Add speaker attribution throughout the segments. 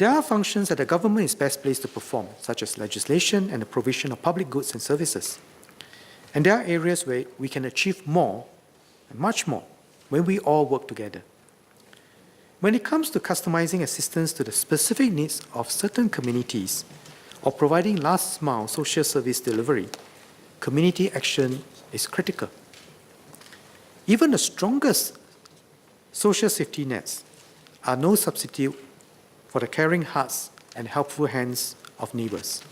Speaker 1: There are functions that the government is best placed to perform, such as legislation and the provision of public goods and services. And there are areas where we can achieve more, and much more, when we all work together. When it comes to customizing assistance to the specific needs of certain communities or providing last-mile social service delivery, community action is critical. Even the strongest social safety nets are no substitute for the caring hearts and helpful hands of neighbors.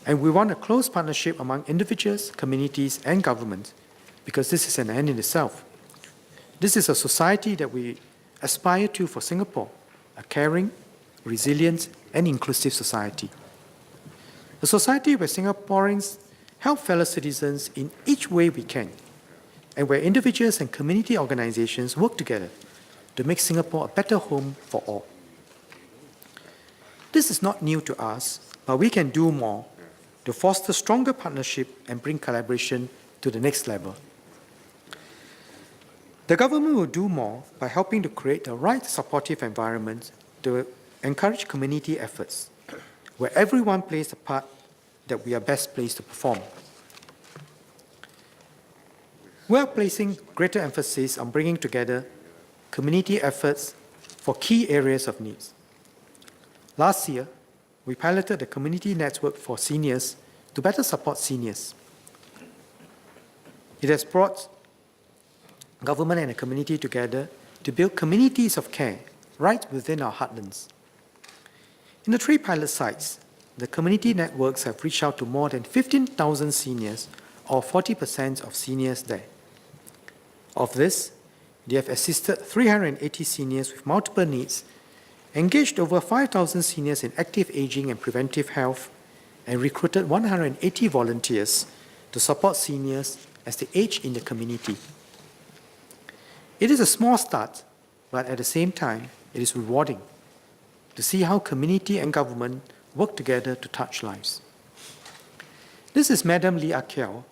Speaker 1: And we want a close partnership among individuals, communities, and government, because this is an end in itself. This is a society that we aspire to for Singapore, a caring, resilient, and inclusive society. A society where Singaporeans help fellow citizens in each way we can, and where individuals and community organizations work together to make Singapore a better home for all. This is not new to us, but we can do more to foster stronger partnership and bring collaboration to the next level. The government will do more by helping to create the right supportive environment to encourage community efforts, where everyone plays the part that we are best placed to perform. We are placing greater emphasis on bringing together community efforts for key areas of needs. Last year, we piloted the community network for seniors to better support seniors. It has brought government and the community together to build communities of care right within our heartlands. In the 3 pilot sites, the community networks have reached out to more than 15,000 seniors, or 40% of seniors there. Of this, they have assisted 380 seniors with multiple needs, engaged over 5,000 seniors in active aging and preventive health, and recruited 180 volunteers to support seniors as they age in the community. It is a small start, but at the same time, it is rewarding to see how community and government work together to touch lives. This is Madam Lee Akiao.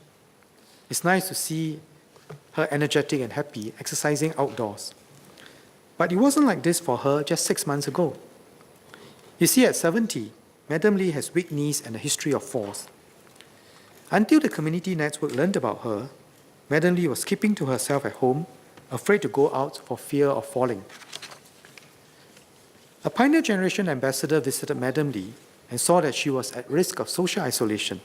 Speaker 1: It's nice to see her energetic and happy, exercising outdoors. But it wasn't like this for her just 6 months ago. You see, at 70, Madam Lee has weak knees and a history of falls. Until the community network learned about her, Madam Lee was keeping to herself at home, afraid to go out for fear of falling. A Pioneer Generation ambassador visited Madam Lee and saw that she was at risk of social isolation.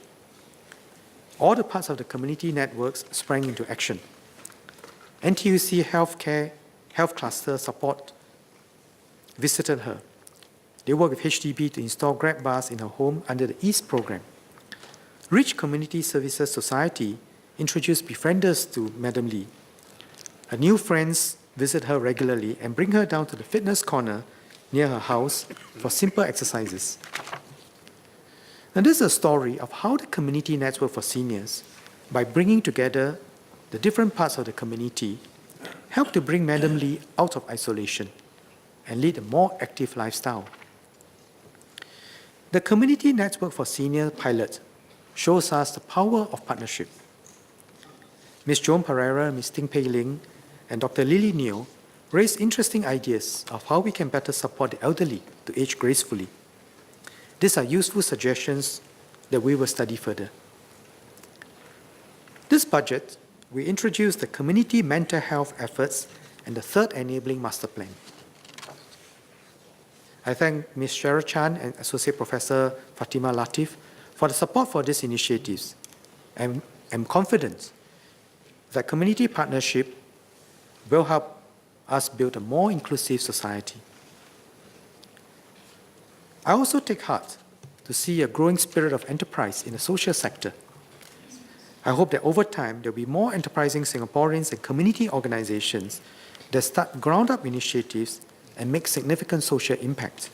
Speaker 1: All the parts of the community networks sprang into action. NTUC Health Cluster Support visited her. They work with HDB to install Grab bars in her home under the EAST program. Rich Community Services Society introduced befrienders to Madam Lee. Her new friends visit her regularly and bring her down to the fitness corner near her house for simple exercises. And this is a story of how the community network for seniors, by bringing together the different parts of the community, helped to bring Madam Lee out of isolation and lead a more active lifestyle. The Community Network for Senior pilot shows us the power of partnership. Ms. Joan Pereira, Ms. Ting Pei Ling, and Dr. Lily Neo raised interesting ideas of how we can better support the elderly to age gracefully. These are useful suggestions that we will study further. This budget, we introduced the community mental health efforts and the 3rd Enabling Master Plan. I thank Ms. Cheryl Chan and Associate Professor Fatima Latif for the support for these initiatives, and am confident that community partnership will help us build a more inclusive society. I also take heart to see a growing spirit of enterprise in the social sector. I hope that over time, there will be more enterprising Singaporeans and community organizations that start ground-up initiatives and make significant social impact.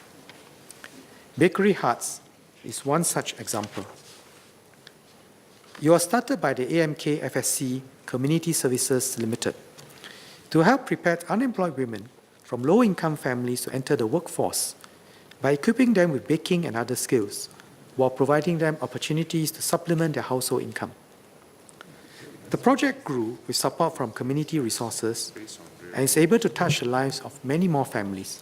Speaker 1: Bakery Hearts is one such example. You are started by the AMK FSC Community Services Limited to help prepare unemployed women from low-income families to enter the workforce by equipping them with baking and other skills, while providing them opportunities to supplement their household income. The project grew with support from community resources and is able to touch the lives of many more families.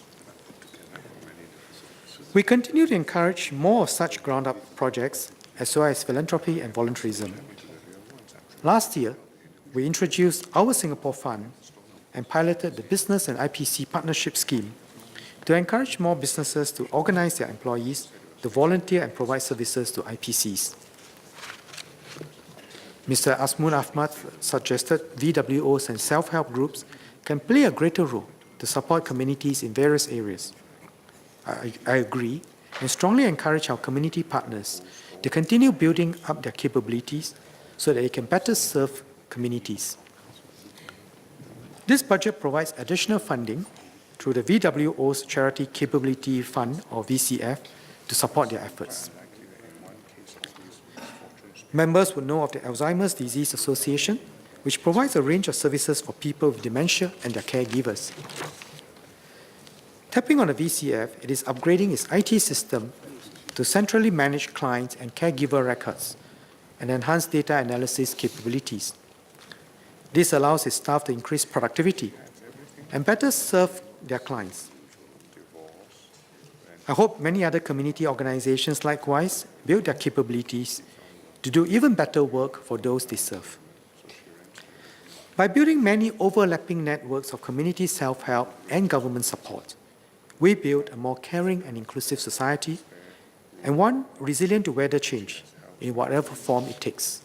Speaker 1: We continue to encourage more of such ground-up projects, as well as philanthropy and volunteerism. Last year, we introduced our Singapore Fund and piloted the Business and IPC Partnership Scheme to encourage more businesses to organize their employees to volunteer and provide services to IPCs. Mr. Asmun Ahmad suggested VWOs and self-help groups can play a greater role to support communities in various areas. I agree and strongly encourage our community partners to continue building up their capabilities so that they can better serve communities. This budget provides additional funding through the VWO's Charity Capability Fund, or VCF, to support their efforts. Members will know of the Alzheimer's Disease Association, which provides a range of services for people with dementia and their caregivers. Tapping on the VCF, it is upgrading its IT system to centrally manage clients and caregiver records and enhance data analysis capabilities. This allows its staff to increase productivity and better serve their clients. I hope many other community organizations likewise build their capabilities to do even better work for those they serve. By building many overlapping networks of community self-help and government support, we build a more caring and inclusive society, and one resilient to weather change in whatever form it takes.